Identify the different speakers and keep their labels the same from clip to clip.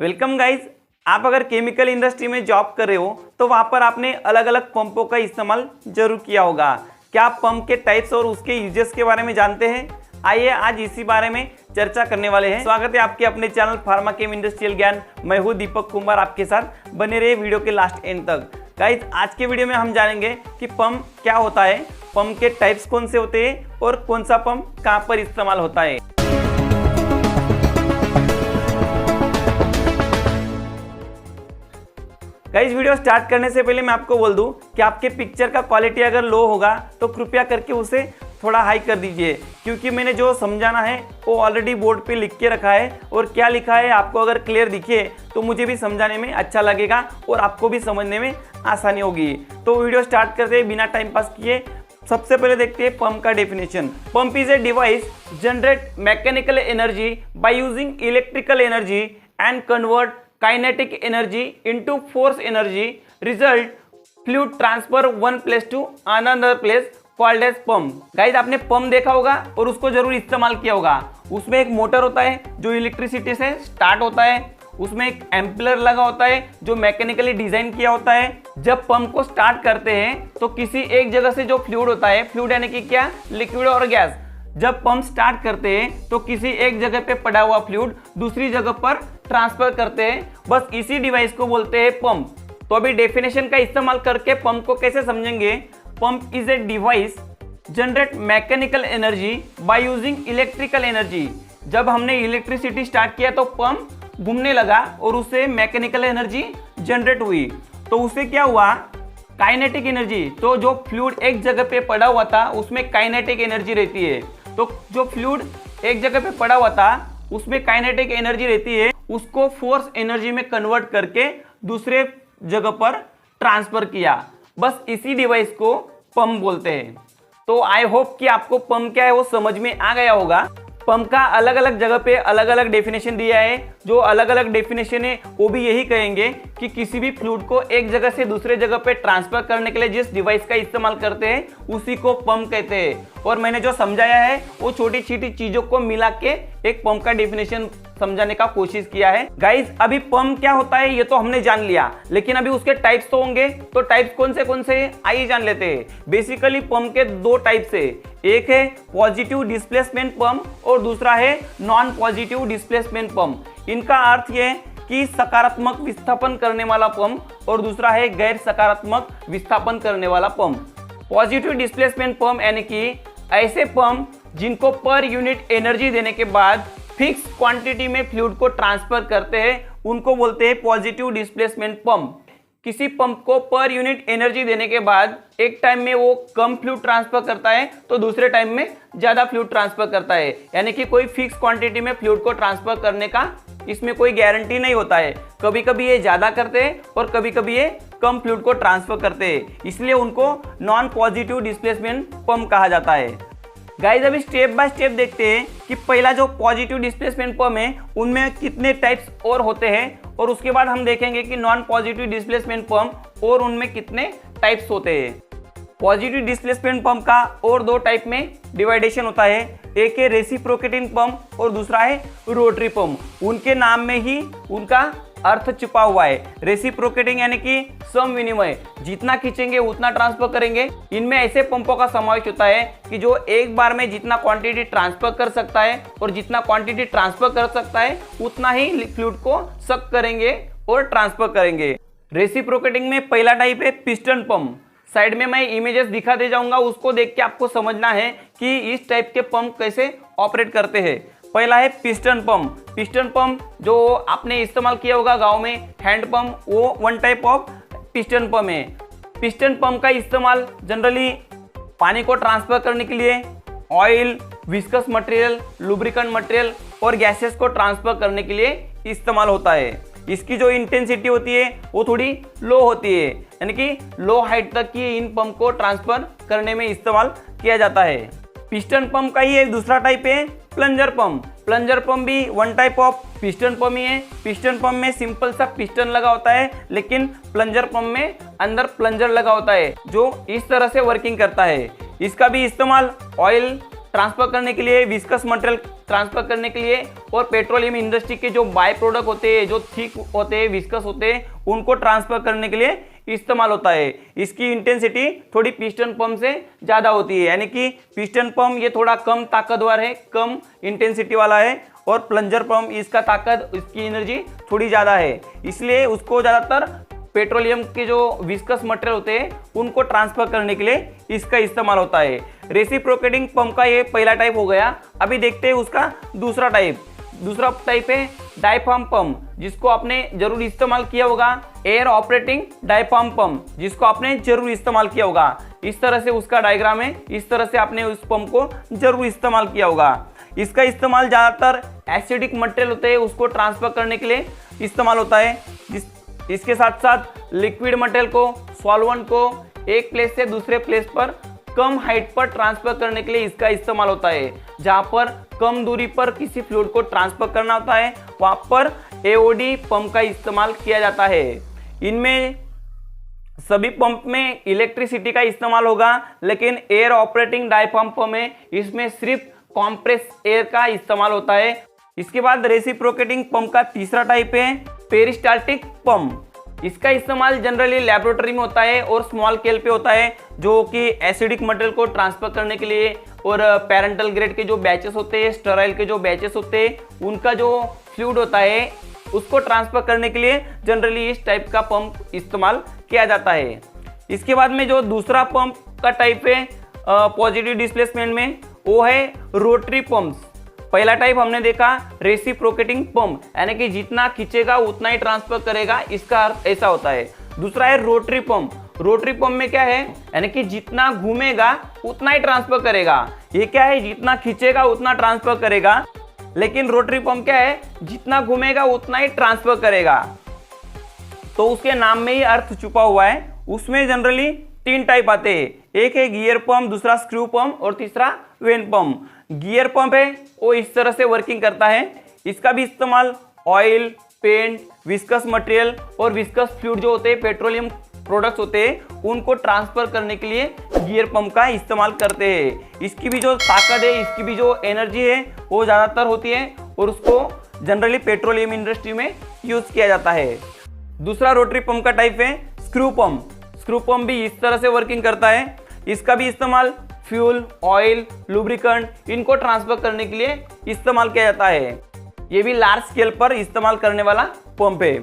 Speaker 1: Welcome guys. आप अगर chemical industry में जॉब कर रहे हो तो वहाँ पर आपने अलग अलग पंपों का इस्तेमाल जरूर किया होगा। क्या आप पंप के टाइप्स और उसके यूजेस के बारे में जानते हैं? आइए आज इसी बारे में चर्चा करने वाले हैं। स्वागत है आपके अपने चैनल फार्मा केम इंडस्ट्रियल ज्ञान। मैं हूँ दीपक कुमार, आपके साथ बने रहे वीडियो के लास्ट एंड तक। गाइज आज के वीडियो में हम जानेंगे कि पंप क्या होता है, पंप के टाइप्स कौन से होते हैं और कौन सा पंप कहाँ पर इस्तेमाल होता है। गाइस वीडियो स्टार्ट करने से पहले मैं आपको बोल दूं कि आपके पिक्चर का क्वालिटी अगर लो होगा तो कृपया करके उसे थोड़ा हाई कर दीजिए, क्योंकि मैंने जो समझाना है वो ऑलरेडी बोर्ड पे लिख के रखा है और क्या लिखा है आपको अगर क्लियर दिखे तो मुझे भी समझाने में अच्छा लगेगा और आपको भी समझने में आसानी होगी। तो वीडियो स्टार्ट करते हैं बिना टाइम पास किए। सबसे पहले देखते हैं पंप का definition. Pump is a device generate mechanical energy by using electrical energy and convert kinetic energy into force energy, result fluid transfer one place to another place called as pump. Guys आपने pump देखा होगा और उसको जरूर इस्तेमाल किया होगा। उसमें एक मोटर होता है जो इलेक्ट्रिसिटी से स्टार्ट होता है, उसमें एक एम्पलर लगा होता है जो मैकेनिकली डिजाइन किया होता है। जब पंप को स्टार्ट करते हैं तो किसी एक जगह से जो फ्लूइड होता है, फ्लूइड यानी कि क्या, लिक्विड और गैस, जब पंप स्टार्ट करते हैं तो किसी एक जगह पे पड़ा हुआ फ्लूइड दूसरी जगह पर ट्रांसफर करते हैं। बस इसी डिवाइस को बोलते हैं पंप। तो अभी डेफिनेशन का इस्तेमाल करके पंप को कैसे समझेंगे। Pump is a device generate mechanical energy by using electrical energy. जब हमने इलेक्ट्रिसिटी स्टार्ट किया तो पंप घूमने लगा और उससे मैकेनिकल एनर्जी जनरेट हुई। तो उससे क्या हुआ, काइनेटिक एनर्जी। तो जो फ्लूइड एक जगह पे पड़ा हुआ था उसमें काइनेटिक एनर्जी रहती है। तो जो फ्लूइड एक जगह पे पड़ा हुआ था उसमें काइनेटिक एनर्जी रहती है, उसको फोर्स एनर्जी में कन्वर्ट करके दूसरे जगह पर ट्रांसफर किया। बस इसी डिवाइस को पंप बोलते हैं। तो आई होप कि आपको पंप क्या है वो समझ में आ गया होगा। पंप का अलग अलग जगह पे अलग अलग डेफिनेशन दिया है। जो अलग अलग डेफिनेशन है वो भी यही कहेंगे कि किसी भी फ्लूइड को एक जगह से दूसरे जगह पे ट्रांसफर करने के लिए जिस डिवाइस का इस्तेमाल करते हैं उसी को पंप कहते हैं। और मैंने जो समझाया है वो छोटी छोटी चीजों को मिला के एक पंप का डेफिनेशन समझाने का कोशिश किया है। गाइज अभी पंप क्या होता है ये तो हमने जान लिया, लेकिन अभी उसके टाइप्स तो होंगे। तो टाइप्स कौन से हैं आइए जान लेते हैं। बेसिकली पंप के दो टाइप्स है, एक है पॉजिटिव डिस्प्लेसमेंट पंप और दूसरा है नॉन पॉजिटिव डिस्प्लेसमेंट पंप। इनका अर्थ ये कि सकारात्मक विस्थापन करने वाला पंप और दूसरा है गैर सकारात्मक विस्थापन करने वाला पंप। पॉजिटिव डिस्प्लेसमेंट पंप यानी कि ऐसे पंप जिनको पर यूनिट एनर्जी देने के बाद फिक्स क्वांटिटी में फ्लूइड को ट्रांसफर करते हैं उनको बोलते हैं पॉजिटिव डिस्प्लेसमेंट पंप। किसी पंप को पर यूनिट एनर्जी देने के बाद एक टाइम में वो कम फ्लूइड ट्रांसफर करता है तो दूसरे टाइम में ज्यादा फ्लूइड ट्रांसफर करता है। यानी कि कोई फिक्स क्वांटिटी में फ्लूइड को ट्रांसफर करने का इसमें कोई गारंटी नहीं होता है। कभी कभी ये ज्यादा करते हैं और कभी कभी ये कम फ्लूइड को ट्रांसफर करते हैं, इसलिए उनको नॉन पॉजिटिव डिस्प्लेसमेंट पंप कहा जाता है। गाइस अभी स्टेप बाय स्टेप देखते हैं कि पहला जो पॉजिटिव डिस्प्लेसमेंट पंप है उनमें कितने टाइप्स और होते हैं, और उसके बाद हम देखेंगे कि नॉन पॉजिटिव डिस्प्लेसमेंट पंप और उनमें कितने टाइप्स होते हैं। पॉजिटिव डिस्प्लेसमेंट पंप का और दो टाइप में डिवाइडेशन होता है, एक है रेसिप्रोकेटिंग पंप और दूसरा है रोटरी पंप। उनके नाम में ही उनका अर्थ छिपा हुआ है। रेसिप्रोकेटिंग यानी कि सम विनिमय, जितना खींचेंगे उतना ट्रांसफर करेंगे। इनमें ऐसे पंपों का समावेश होता है कि जो एक बार में जितना क्वांटिटी ट्रांसफर कर सकता है और जितना क्वांटिटी ट्रांसफर कर सकता है उतना ही फ्लूइड को सक करेंगे और ट्रांसफर करेंगे। रेसिप्रोकेटिंग में पहला टाइप है पिस्टन पंप। साइड में मैं इमेजेस दिखा दे जाऊंगा, उसको देख के आपको समझना है कि इस टाइप के पंप कैसे ऑपरेट करते हैं। पहला है पिस्टन पंप। पिस्टन पंप जो आपने इस्तेमाल किया होगा गांव में, हैंड पंप, वो one type of piston pump है। पिस्टन पंप का इस्तेमाल जनरली पानी को ट्रांसफर करने के लिए, oil, viscous material, lubricant material और गैसेस को ट्रांसफर करने के लिए इस्तेमाल होता है। इसकी जो इंटेंसिटी होती है वो थोड़ी लो होती है, यानी कि लो हाइट तक की इन पंप को ट्रांसफर करने में इस्तेमाल किया जाता है। पिस्टन पंप का ही एक दूसरा टाइप है प्लंजर पंप। प्लंजर पंप भी one type of piston pump ही है। पिस्टन पंप में सिंपल सा पिस्टन लगा होता है, लेकिन प्लंजर पंप में अंदर प्लंजर लगा होता है जो इस तरह से वर्किंग करता है। इसका भी इस्तेमाल ऑयल, ट्रांसफर करने के लिए, विस्कस मटेरियल ट्रांसफर करने के लिए, और पेट्रोलियम इंडस्ट्री के जो बाय प्रोडक्ट होते हैं, जो थिक होते हैं, विस्कस होते हैं, उनको ट्रांसफर करने के लिए इस्तेमाल होता है। इसकी इंटेंसिटी थोड़ी पिस्टन पंप से ज़्यादा होती है, यानी कि पिस्टन पंप ये थोड़ा कम ताकतवर है, कम इंटेंसिटी वाला है, और प्लंजर पंप इसका ताकत, इसकी एनर्जी थोड़ी ज़्यादा है, इसलिए उसको ज़्यादातर पेट्रोलियम के जो विस्कस मटेरियल होते हैं उनको ट्रांसफर करने के लिए इसका इस्तेमाल होता है। रेसिप्रोकेटिंग पंप का ये पहला टाइप हो गया। अभी देखते हैं उसका दूसरा टाइप है डायफ्राम पंप, जिसको आपने जरूर इस्तेमाल किया होगा। एयर ऑपरेटिंग डायफ्राम पंप, जिसको आपने जरूर इस्तेमाल किया होगा। इस तरह से उसका डायग्राम है, इस तरह से आपने उस पंप को जरूर इस्तेमाल किया होगा। इसका इस्तेमाल ज़्यादातर एसिडिक मटेरियल होते हैं उसको ट्रांसफर करने के लिए इस्तेमाल होता है। इसके साथ साथ लिक्विड मटेरियल को, सॉल्वेंट को एक प्लेस से दूसरे प्लेस पर कम हाइट पर ट्रांसफर करने के लिए इसका इस्तेमाल होता है। जहां पर कम दूरी पर किसी फ्लूइड को ट्रांसफर करना होता है वहां पर एओडी पंप का इस्तेमाल किया जाता है। इनमें सभी पंप में इलेक्ट्रिसिटी का इस्तेमाल होगा, लेकिन एयर ऑपरेटिंग डायफ्राम पंप में इसमें सिर्फ कॉम्प्रेस एयर का इस्तेमाल होता है। इसके बाद रेसिप्रोकेटिंग पंप का तीसरा टाइप है पेरिस्टाल्टिक पंप। इसका इस्तेमाल जनरली लैबोरेटरी में होता है और स्मॉल स्केल पे होता है, जो कि एसिडिक मटेरियल को ट्रांसफर करने के लिए, और पैरेंटल ग्रेड के जो बैचेस होते हैं, स्टेराइल के जो बैचेस होते हैं, उनका जो फ्लूइड होता है उसको ट्रांसफर करने के लिए जनरली इस टाइप का पंप इस्तेमाल किया जाता है। इसके बाद में जो दूसरा पंप का टाइप है पॉजिटिव डिस्प्लेसमेंट में, वो है रोटरी पंप्स। पहला टाइप हमने देखा रेसिप्रोकेटिंग पंप, यानी कि जितना खींचेगा उतना ही ट्रांसफर करेगा, इसका अर्थ ऐसा होता है। दूसरा है रोटरी पंप। रोटरी पंप में क्या है, यानी कि जितना घूमेगा उतना ही ट्रांसफर करेगा। ये क्या है, जितना खींचेगा उतना ट्रांसफर करेगा, लेकिन रोटरी पंप क्या है, जितना घूमेगा उतना ही ट्रांसफर करेगा। तो उसके नाम में ही अर्थ छुपा हुआ है। उसमें जनरली 3 टाइप आते हैं, एक है गियर पंप, दूसरा स्क्रू पंप और तीसरा वेन पंप। गियर पंप है वो इस तरह से वर्किंग करता है। इसका भी इस्तेमाल ऑयल, पेंट, विस्कस मटेरियल और विस्कस फ्लूइड जो होते हैं, पेट्रोलियम प्रोडक्ट्स होते हैं, उनको ट्रांसफर करने के लिए गियर पंप का इस्तेमाल करते हैं। इसकी भी जो ताकत है, इसकी भी जो एनर्जी है वो ज़्यादातर होती है, और उसको जनरली पेट्रोलियम इंडस्ट्री में यूज़ किया जाता है। दूसरा रोटरी पंप का टाइप है स्क्रू पंप। स्क्रू पंप भी इस तरह से वर्किंग करता है। इसका भी इस्तेमाल फ्यूल, ऑयल, लुब्रिकेंट इनको ट्रांसफर करने के लिए इस्तेमाल किया जाता है। ये भी लार्ज स्केल पर इस्तेमाल करने वाला पंप है।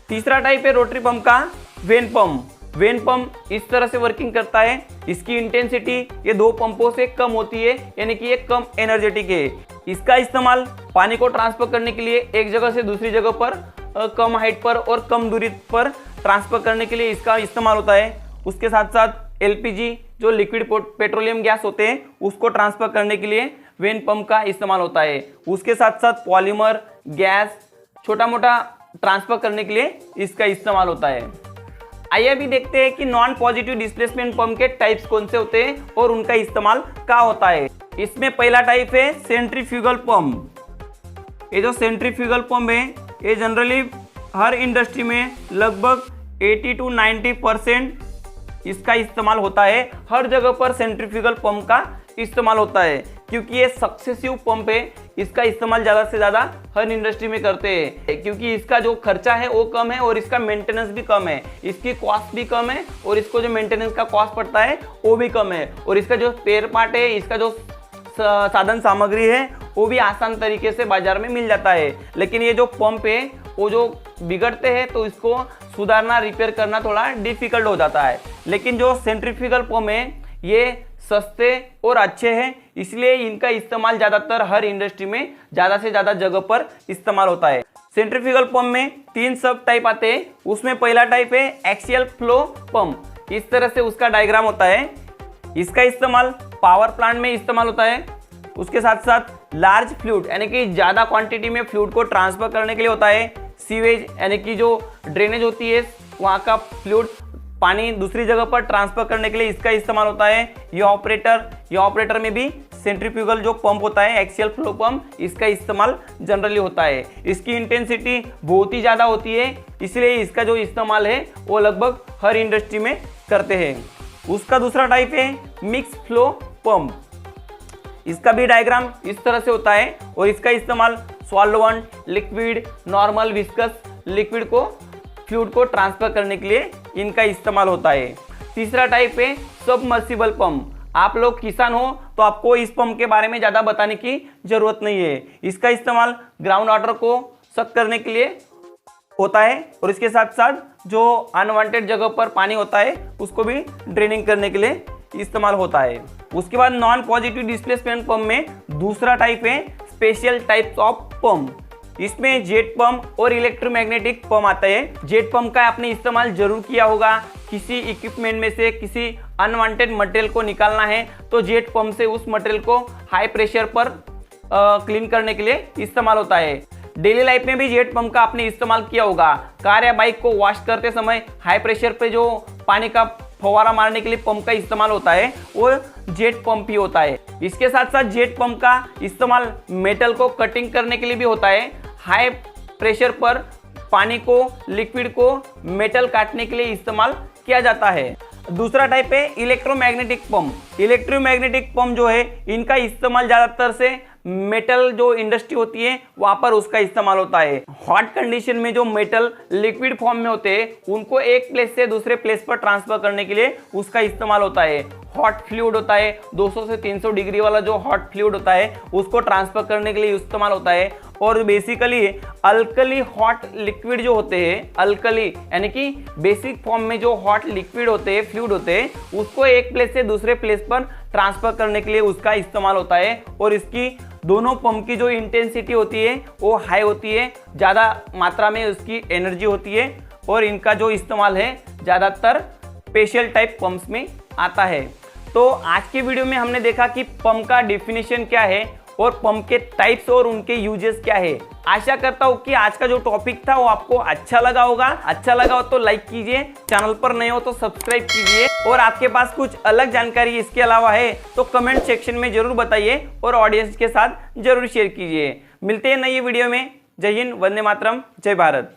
Speaker 1: तीसरा टाइप है रोटरी पंप का वेन पंप। वेन पंप इस तरह से वर्किंग करता है। इसकी इंटेंसिटी ये 2 पंपों से कम होती है, यानी कि ये कम एनर्जेटिक है। इसका इस्तेमाल पानी को ट्रांसफर करने के लिए एक जगह से दूसरी जगह पर कम हाइट पर और कम दूरी पर ट्रांसफर करने के लिए इसका इस्तेमाल होता है। उसके साथ साथ एलपीजी जो लिक्विड पेट्रोलियम गैस होते हैं उसको ट्रांसफर करने के लिए वेन पंप का इस्तेमाल होता है। उसके साथ साथ पॉलीमर, गैस, छोटा मोटा ट्रांसफर करने के लिए इसका इस्तेमाल होता है। आइए अभी देखते हैं कि नॉन पॉजिटिव डिस्प्लेसमेंट पंप के टाइप्स कौन से होते हैं और उनका इस्तेमाल क्या होता है। इसमें पहला टाइप है सेंट्रीफ्यूगल पंप। ये जो सेंट्रीफ्यूगल पंप है ये जनरली हर इंडस्ट्री में लगभग 80 to 90% इसका इस्तेमाल होता है। हर जगह पर सेंट्रीफ्यूगल पंप का इस्तेमाल होता है, क्योंकि ये सक्सेसिव पंप है। इसका इस्तेमाल ज़्यादा से ज़्यादा हर इंडस्ट्री में करते हैं, क्योंकि इसका जो खर्चा है वो कम है और इसका मेंटेनेंस भी कम है। इसकी कॉस्ट भी कम है और इसको जो मेंटेनेंस का कॉस्ट पड़ता है वो भी कम है। और इसका जो स्पेयर पार्ट है, इसका जो साधन सामग्री है वो भी आसान तरीके से बाजार में मिल जाता है। लेकिन ये जो पंप है वो जो बिगड़ते हैं तो इसको सुधारना, रिपेयर करना थोड़ा डिफिकल्ट हो जाता है। लेकिन जो सेंट्रीफ्यूगल पंप है ये सस्ते और अच्छे हैं, इसलिए इनका इस्तेमाल ज़्यादातर हर इंडस्ट्री में ज़्यादा से ज़्यादा जगह पर इस्तेमाल होता है। सेंट्रीफ्यूगल पंप में 3 सब टाइप आते हैं। उसमें पहला टाइप है एक्सियल फ्लो पंप। इस तरह से उसका डायग्राम होता है। इसका इस्तेमाल पावर प्लांट में इस्तेमाल होता है। उसके साथ साथ लार्ज फ्लूइड यानी कि ज़्यादा क्वांटिटी में फ्लूइड को ट्रांसफर करने के लिए होता है। सीवेज यानी कि जो ड्रेनेज होती है वहाँ का फ्लूइड पानी दूसरी जगह पर ट्रांसफर करने के लिए इसका इस्तेमाल होता है। ये ऑपरेटर में भी सेंट्रीफ्यूगल जो पंप होता है, एक्सियल फ्लो पंप, इसका इस्तेमाल जनरली होता है। इसकी इंटेंसिटी बहुत ही ज़्यादा होती है, इसलिए इसका जो इस्तेमाल है वो लगभग हर इंडस्ट्री में करते हैं। उसका दूसरा टाइप है मिक्स फ्लो पंप। इसका भी डायग्राम इस तरह से होता है और इसका इस्तेमाल solvent, liquid, normal, viscous liquid को फ्लूइड को ट्रांसफर करने के लिए इनका इस्तेमाल होता है। तीसरा टाइप है सबमर्सिबल पंप। आप लोग किसान हो तो आपको इस पंप के बारे में ज़्यादा बताने की जरूरत नहीं है। इसका इस्तेमाल ग्राउंड वाटर को सक करने के लिए होता है और इसके साथ साथ जो अनवांटेड जगह पर पानी होता है उसको भी ड्रेनिंग करने के लिए इस्तेमाल होता है। उसके बाद नॉन पॉजिटिव डिस्प्लेसमेंट पंप में दूसरा टाइप है स्पेशल टाइप्स ऑफ पंप। इसमें जेट पंप और इलेक्ट्रोमैग्नेटिक पंप आता है। जेट पंप का आपने इस्तेमाल जरूर किया होगा, किसी इक्विपमेंट में से किसी अनवांटेड मटेरियल को निकालना है तो जेट पंप से उस मटेरियल को हाई प्रेशर पर क्लीन करने के लिए इस्तेमाल होता है। डेली लाइफ में भी जेट पंप का आपने इस्तेमाल किया होगा। कार या बाइक को वॉश करते समय हाई प्रेशर पे जो पानी का फव्वारा मारने के लिए पंप का इस्तेमाल होता है वो जेट पंप ही होता है। इसके साथ साथ जेट पंप का इस्तेमाल मेटल को कटिंग करने के लिए भी होता है। हाई प्रेशर पर पानी को, लिक्विड को मेटल काटने के लिए इस्तेमाल किया जाता है। दूसरा टाइप है इलेक्ट्रोमैग्नेटिक पंप। इलेक्ट्रोमैग्नेटिक पंप जो है इनका इस्तेमाल ज़्यादातर से मेटल जो इंडस्ट्री होती है वहां पर उसका इस्तेमाल होता है। हॉट कंडीशन में जो मेटल लिक्विड फॉर्म में होते हैं उनको एक प्लेस से दूसरे प्लेस पर ट्रांसफर करने के लिए उसका इस्तेमाल होता है। हॉट फ्लूइड होता है, 200 से 300 डिग्री वाला जो हॉट फ्लूइड होता है उसको ट्रांसफर करने के लिए इस्तेमाल होता है। और बेसिकली अल्कली हॉट लिक्विड जो होते हैं, अल्कली यानी कि बेसिक फॉर्म में जो हॉट लिक्विड होते हैं, फ्लूइड होते हैं, उसको एक प्लेस से दूसरे प्लेस पर ट्रांसफर करने के लिए उसका इस्तेमाल होता है। और इसकी दोनों पंप की जो इंटेंसिटी होती है वो हाई होती है, ज़्यादा मात्रा में उसकी एनर्जी होती है और इनका जो इस्तेमाल है ज़्यादातर स्पेशल टाइप पंप्स में आता है। तो आज के वीडियो में हमने देखा कि पंप का डेफिनेशन क्या है और पंप के टाइप्स और उनके यूजेस क्या है। आशा करता हूँ कि आज का जो टॉपिक था वो आपको अच्छा लगा होगा। अच्छा लगा हो तो लाइक कीजिए, चैनल पर नए हो तो सब्सक्राइब कीजिए और आपके पास कुछ अलग जानकारी इसके अलावा है तो कमेंट सेक्शन में जरूर बताइए और ऑडियंस के साथ जरूर शेयर कीजिए। मिलते हैं नई वीडियो में। जय हिंद, वंदे मातरम, जय भारत।